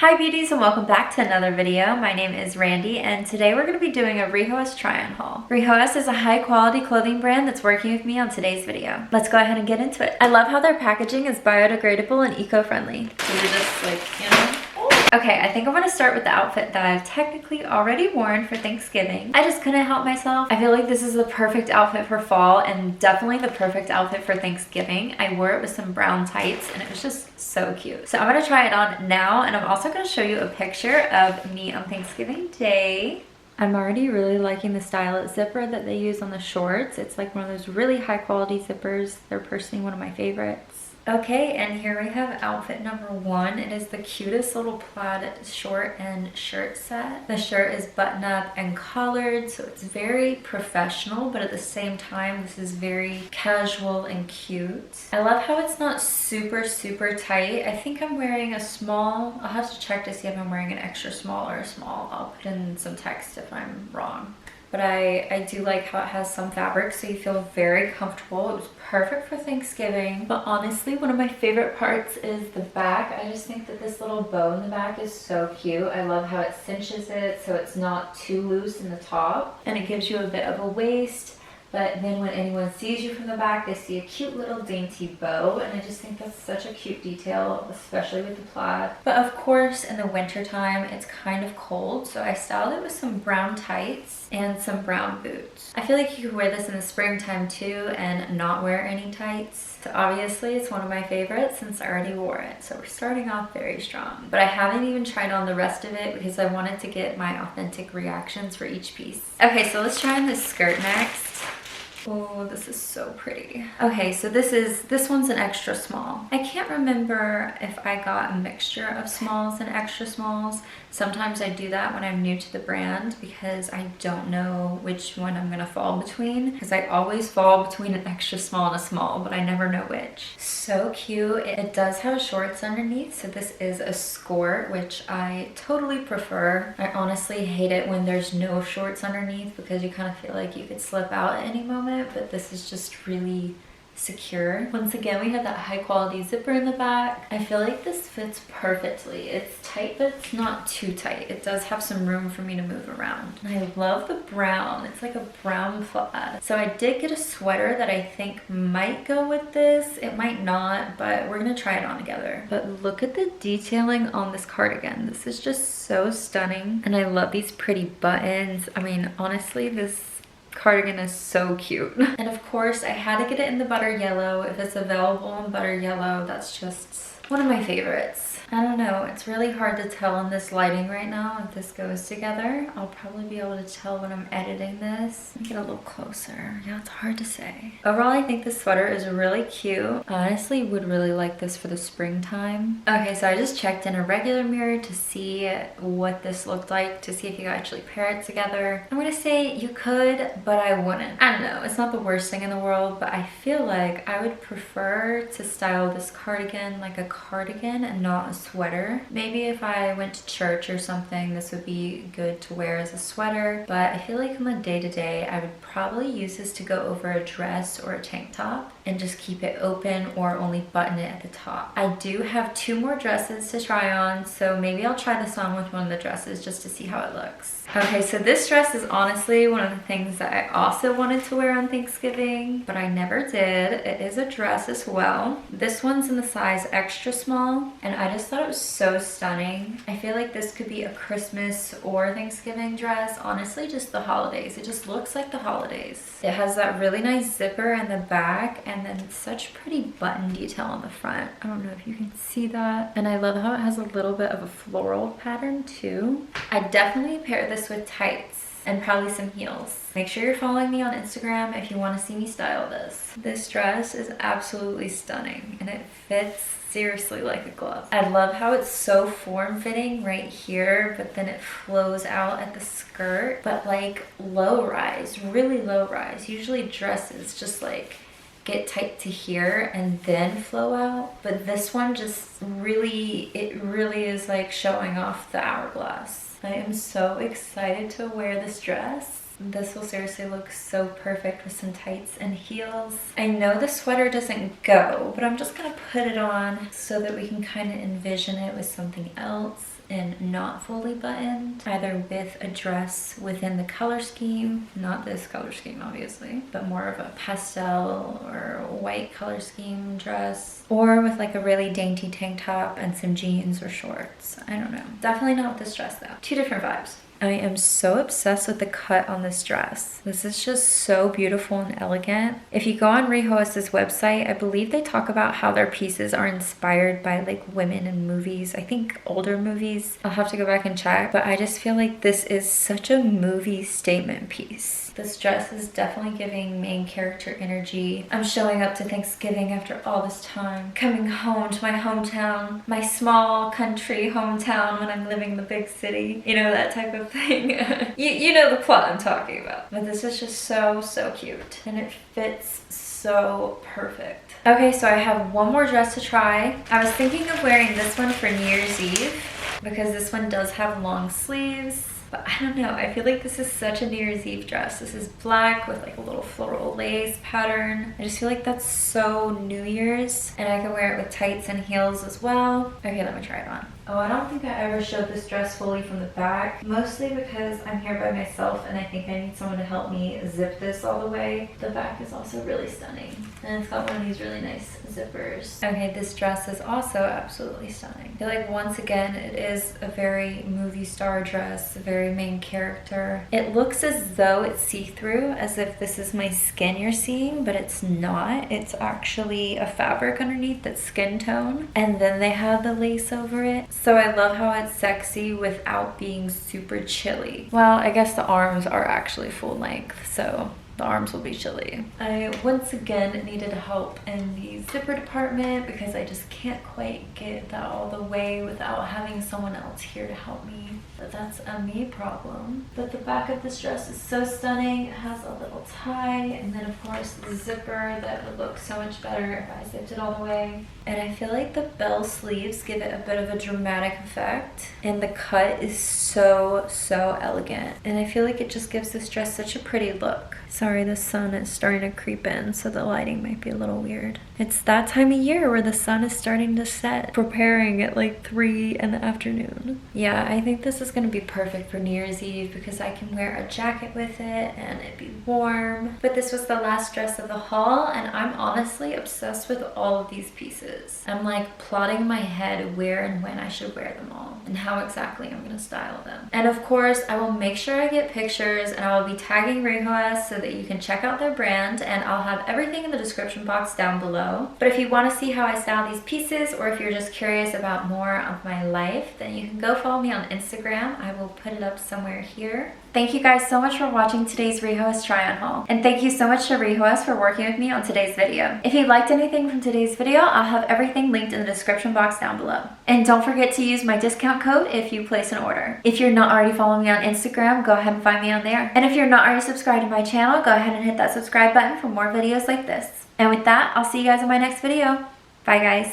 Hi beauties and welcome back to another video. My name is Randy and today we're going to be doing a Rihoas Try On Haul. Rihoas is a high quality clothing brand that's working with me on today's video. Let's go ahead and get into it. I love how their packaging is biodegradable and eco-friendly. So you're just like, you know? Okay, I think I'm gonna start with the outfit that I've technically already worn for Thanksgiving. I just couldn't help myself. I feel like this is the perfect outfit for fall and definitely the perfect outfit for Thanksgiving. I wore it with some brown tights and it was just so cute. So I'm gonna try it on now and I'm also gonna show you a picture of me on Thanksgiving Day. I'm already really liking the stylet zipper that they use on the shorts. It's like one of those really high quality zippers. They're personally one of my favorites. Okay, and here we have outfit number one. It is the cutest little plaid short and shirt set. The shirt is button up and collared, so it's very professional, but at the same time, this is very casual and cute. I love how it's not super tight. I think I'm wearing a small. I'll have to check to see if I'm wearing an extra small or a small. I'll put in some text if I'm wrong. But I do like how it has some fabric, so you feel very comfortable. It was perfect for Thanksgiving. But honestly, one of my favorite parts is the back. I just think that this little bow in the back is so cute. I love how it cinches it so it's not too loose in the top. And it gives you a bit of a waist. But then when anyone sees you from the back, they see a cute little dainty bow. And I just think that's such a cute detail, especially with the plaid. But of course, in the winter time, it's kind of cold. So I styled it with some brown tights and some brown boots. I feel like you could wear this in the springtime too and not wear any tights. So obviously it's one of my favorites since I already wore it. So we're starting off very strong. But I haven't even tried on the rest of it because I wanted to get my authentic reactions for each piece. Okay, so let's try on this skirt next. Oh, this is so pretty. Okay, so this one's an extra small. I can't remember if I got a mixture of smalls and extra smalls. Sometimes I do that when I'm new to the brand because I don't know which one I'm gonna fall between, because I always fall between an extra small and a small, but I never know which. So cute. It does have shorts underneath, so this is a skirt, which I totally prefer. I honestly hate it when there's no shorts underneath because you kind of feel like you could slip out at any moment, but this is just really secure. Once again, we have that high quality zipper in the back. I feel like this fits perfectly. It's tight, but it's not too tight. It does have some room for me to move around. And I love the brown. It's like a brown plaid. So I did get a sweater that I think might go with this. It might not, but we're gonna try it on together. But look at the detailing on this cardigan. This is just so stunning. And I love these pretty buttons. I mean, honestly, this cardigan is so cute. And of course, I had to get it in the butter yellow. If it's available in butter yellow, that's just one of my favorites. I don't know, it's really hard to tell in this lighting right now if this goes together. I'll probably be able to tell when I'm editing this. Let me get a little closer. Yeah, it's hard to say. Overall, I think this sweater is really cute. I honestly would really like this for the springtime. Okay, so I just checked in a regular mirror to see what this looked like, to see if you could actually pair it together. I'm gonna say you could, but I wouldn't. I don't know, it's not the worst thing in the world, but I feel like I would prefer to style this cardigan like a cardigan and not a sweater. Maybe if I went to church or something, this would be good to wear as a sweater, but I feel like on the day-to-day, I would probably use this to go over a dress or a tank top and just keep it open or only button it at the top. I do have 2 more dresses to try on, so maybe I'll try this on with one of the dresses just to see how it looks. Okay, so this dress is honestly one of the things that I also wanted to wear on Thanksgiving, but I never did. It is a dress as well. This one's in the size extra small, and I just thought it was so stunning. I feel like this could be a Christmas or Thanksgiving dress, honestly just the holidays. It just looks like the holidays. It has that really nice zipper in the back and then such pretty button detail on the front. I don't know if you can see that. And I love how it has a little bit of a floral pattern too. I definitely pair this with tights and probably some heels. Make sure you're following me on Instagram if you want to see me style this. This dress is absolutely stunning and it fits seriously like a glove. I love how it's so form-fitting right here, but then it flows out at the skirt, but like low rise, really low rise. Usually dresses just like get tight to here and then flow out, but this one just really, it really is like showing off the hourglass. I am so excited to wear this dress. This will seriously look so perfect with some tights and heels. I know the sweater doesn't go, but I'm just gonna put it on so that we can kind of envision it with something else. and not fully buttoned, either with a dress within the color scheme, not this color scheme obviously, but more of a pastel or white color scheme dress, or with like a really dainty tank top and some jeans or shorts. I don't know. Definitely not with this dress though. Two different vibes. I am so obsessed with the cut on this dress. This is just so beautiful and elegant. If you go on Rihoas' website, I believe they talk about how their pieces are inspired by like women in movies. I think older movies. I'll have to go back and check, but I just feel like this is such a movie statement piece. This dress is definitely giving main character energy. I'm showing up to Thanksgiving after all this time, coming home to my hometown, my small country hometown when I'm living in the big city. You know, that type of thing. you know the plot I'm talking about. But this is just so, so cute. And it fits so perfect. Okay, so I have one more dress to try. I was thinking of wearing this one for New Year's Eve because this one does have long sleeves. But I don't know, I feel like this is such a New Year's Eve dress. This is black with like a little floral lace pattern. I just feel like that's so New Year's. And I can wear it with tights and heels as well. Okay, let me try it on. Oh, I don't think I ever showed this dress fully from the back. Mostly because I'm here by myself and I think I need someone to help me zip this all the way. The back is also really stunning. And it's got one of these really nice zippers. Okay, this dress is also absolutely stunning. I feel like once again, it is a very movie star dress, a very main character. It looks as though it's see-through, as if this is my skin you're seeing, but it's not. It's actually a fabric underneath that's skin tone. And then they have the lace over it. So I love how it's sexy without being super chilly. Well, I guess the arms are actually full length, so the arms will be chilly. I once again needed help in the zipper department because I just can't quite get that all the way without having someone else here to help me. But that's a me problem. But the back of this dress is so stunning. It has a little tie and then of course the zipper that would look so much better if I zipped it all the way. And I feel like the bell sleeves give it a bit of a dramatic effect. And the cut is so, so elegant. And I feel like it just gives this dress such a pretty look. Sorry, the sun is starting to creep in, so the lighting might be a little weird. It's that time of year where the sun is starting to set, preparing at like 3 in the afternoon. Yeah, I think this is gonna be perfect for New Year's Eve because I can wear a jacket with it and it'd be warm. But this was the last dress of the haul and I'm honestly obsessed with all of these pieces. I'm like plotting in my head where and when I should wear them all and how exactly I'm gonna style them. And of course, I will make sure I get pictures and I will be tagging Rihoas so that you can check out their brand, and I'll have everything in the description box down below. But if you want to see how I style these pieces, or if you're just curious about more of my life, then you can go follow me on Instagram. I will put it up somewhere here. Thank you guys so much for watching today's Rihoas Try On Haul. And thank you so much to Rihoas for working with me on today's video. If you liked anything from today's video, I'll have everything linked in the description box down below. And don't forget to use my discount code if you place an order. If you're not already following me on Instagram, go ahead and find me on there. And if you're not already subscribed to my channel, go ahead and hit that subscribe button for more videos like this. And with that, I'll see you guys in my next video. Bye guys.